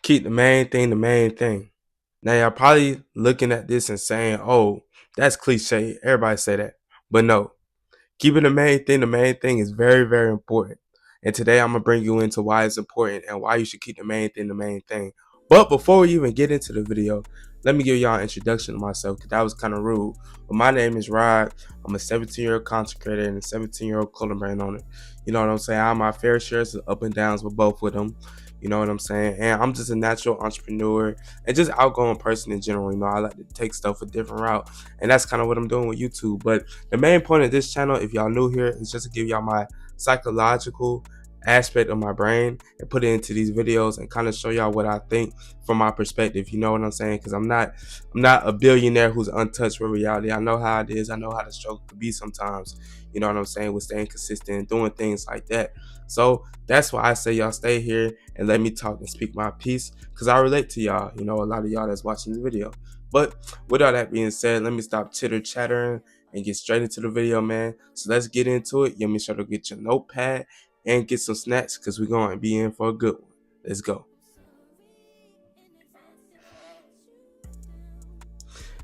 Keep the main thing the main thing. Now y'all probably looking at this and saying, "Oh, that's cliche. Everybody say that." But no, keeping the main thing is very, very important. And today I'm gonna bring you into why it's important and why you should keep the main thing. But before we even get into the video, let me give y'all an introduction to myself because that was kind of rude. But my name is Rod. I'm a 17-year-old content creator and a 17-year-old clothing brand owner. You know what I'm saying? I have my fair shares of up and downs with both of them. You know what I'm saying? And I'm just a natural entrepreneur and just outgoing person in general. You know, I like to take stuff a different route. And that's kind of what I'm doing with YouTube. But the main point of this channel, if y'all new here, is just to give y'all my psychological aspect of my brain and put it into these videos and kind of show y'all what I think from my perspective. You know what I'm saying? Because I'm not a billionaire who's untouched with reality. I know how it is. I know how the struggle could be sometimes. You know what I'm saying? With staying consistent and doing things like that. So that's why I say y'all stay here and let me talk and speak my piece because I relate to y'all. You know, a lot of y'all that's watching the video. But with all that being said, let me stop chitter chattering and get straight into the video, man. So let's get into it. You make sure to get your notepad and get some snacks because we're going to be in for a good one. Let's go.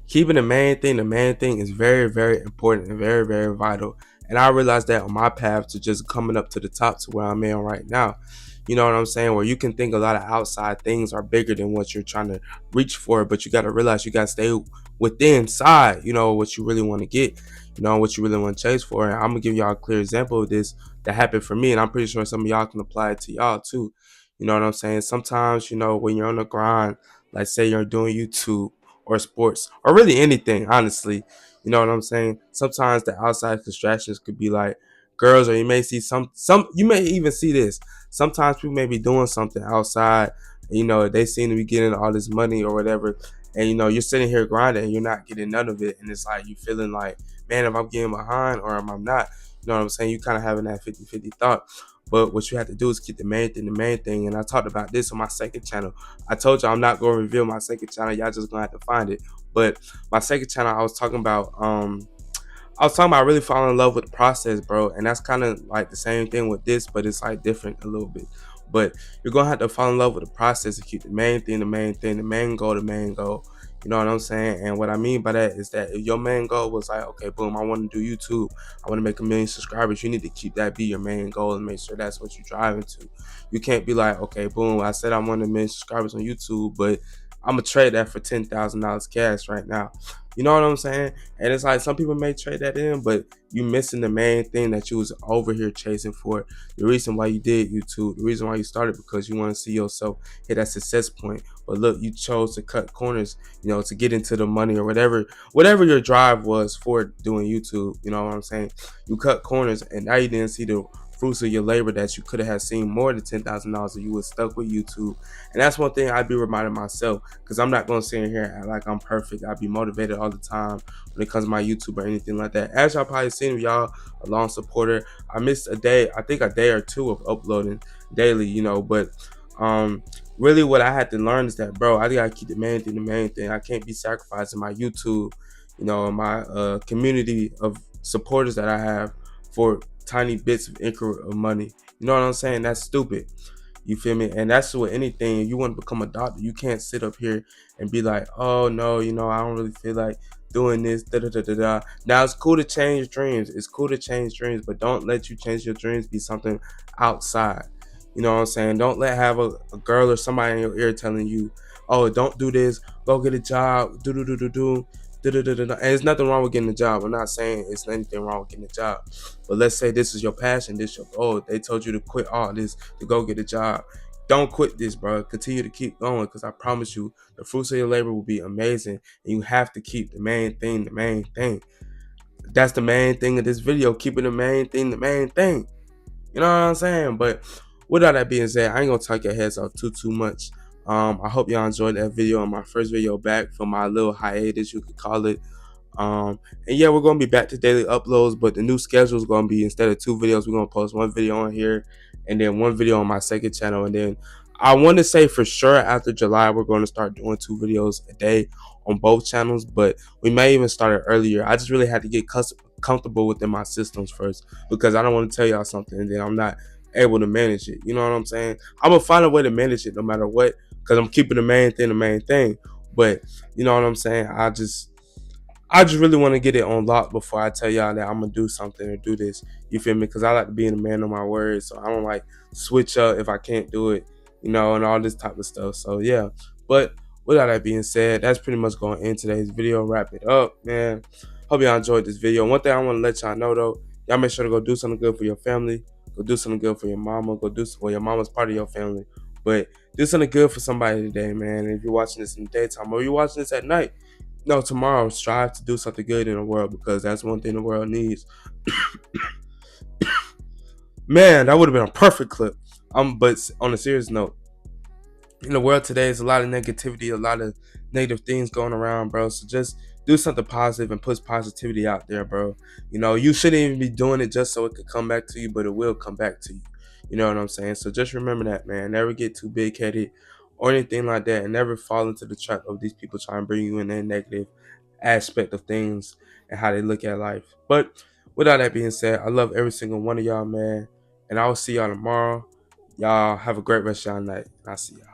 Keeping the main thing is very, very important and very, very vital. And I realized that on my path to just coming up to the top to where I'm in right now. You know what I'm saying? Where you can think a lot of outside things are bigger than what you're trying to reach for, but you got to realize you got to stay within inside, you know, what you really want to get, you know, what you really want to chase for. And I'm going to give y'all a clear example of this that happened for me. And I'm pretty sure some of y'all can apply it to y'all too. You know what I'm saying? Sometimes, you know, when you're on the grind, like say you're doing YouTube or sports or really anything, honestly, you know what I'm saying? Sometimes the outside distractions could be like girls, or you may see some you may even see this. Sometimes people may be doing something outside, you know, they seem to be getting all this money or whatever, and you know, you're sitting here grinding and you're not getting none of it, and it's like you feeling like, man, if I'm getting behind or am I not? You know what I'm saying? You kind of having that 50-50 thought. But what you have to do is keep the main thing. And I talked about this on my second channel. I told you I'm not going to reveal my second channel. Y'all just going to have to find it. But my second channel, I was talking about really falling in love with the process, bro. And that's kind of like the same thing with this, but it's like different a little bit. But you're gonna have to fall in love with the process and keep the main thing, the main thing, the main goal, the main goal. You know what I'm saying? And what I mean by that is that if your main goal was like, okay, boom, I want to do YouTube, I want to make 1 million subscribers, you need to keep that be your main goal and make sure that's what you're driving to. You can't be like, okay, boom, I said I want 1 million subscribers on YouTube, but I'm gonna trade that for $10,000 cash right now. You know what I'm saying? And it's like some people may trade that in, but you missing the main thing that you was over here chasing for. The reason why you did YouTube, the reason why you started, because you want to see yourself hit that success point. But look, you chose to cut corners, you know, to get into the money or whatever your drive was for doing YouTube. You know what I'm saying? You cut corners, and now you didn't see the fruits of your labor that you could have seen more than $10,000 if you was stuck with YouTube. And that's one thing I'd be reminding myself, because I'm not gonna sit in here and act like I'm perfect. I'd be motivated all the time when it comes to my YouTube or anything like that. As y'all probably seen, y'all a long supporter. I missed a day, I think a day or two of uploading daily, you know, but really what I had to learn is that, bro, I gotta keep the main thing the main thing. I can't be sacrificing my YouTube, you know, my community of supporters that I have for tiny bits of increment of money. You know what I'm saying? That's stupid. You feel me? And that's with anything. You want to become a doctor, you can't sit up here and be like, oh no, you know, I don't really feel like doing this. Da da da da da. Now it's cool to change dreams. It's cool to change dreams, but don't let you change your dreams be something outside. You know what I'm saying? Don't let have a girl or somebody in your ear telling you, oh, don't do this, go get a job, do do do do do. And there's nothing wrong with getting a job. I'm not saying it's anything wrong with getting a job. But let's say this is your passion, this is your goal. They told you to quit all this to go get a job. Don't quit this, bro. Continue to keep going, because I promise you the fruits of your labor will be amazing. And you have to keep the main thing the main thing. That's the main thing of this video. Keeping the main thing the main thing. You know what I'm saying? But with all that being said, I ain't gonna talk your heads off too much. I hope y'all enjoyed that video, on my first video back from my little hiatus, you could call it. And yeah, we're gonna be back to daily uploads, but the new schedule is gonna be, instead of 2 videos, we're gonna post 1 video on here and then 1 video on my second channel. And then I want to say for sure after July we're going to start doing 2 videos a day on both channels, but we may even start it earlier. I just really had to get comfortable within my systems first, because I don't want to tell y'all something and then I'm not able to manage it. You know what I'm saying? I'm gonna find a way to manage it no matter what, because I'm keeping the main thing the main thing. But you know what I'm saying? I just really want to get it on lock before I tell y'all that I'm gonna do something or do this. You feel me? Because I like to be a man of my word, so I don't like switch up if I can't do it, and all this type of stuff. So yeah. But with all that being said, that's pretty much going to end today's video. Wrap it up, man. Hope y'all enjoyed this video. One thing I want to let y'all know though, y'all make sure to go do something good for your family. Go do something good for your mama. Your mama's part of your family, but do something good for somebody today, man. And if you're watching this in the daytime or you're watching this at night, no, tomorrow strive to do something good in the world because that's one thing the world needs. Man, that would have been a perfect clip. But on a serious note, in the world today, there's a lot of negativity, a lot of negative things going around, bro. So just do something positive and put positivity out there, bro. You shouldn't even be doing it just so it could come back to you, but it will come back to you. You know what I'm saying? So just remember that, man. Never get too big headed or anything like that, and never fall into the trap of these people trying to bring you in their negative aspect of things and how they look at life. But with all that being said, I love every single one of y'all, man. And I will see y'all tomorrow. Y'all have a great rest of y'all night. And I'll see y'all.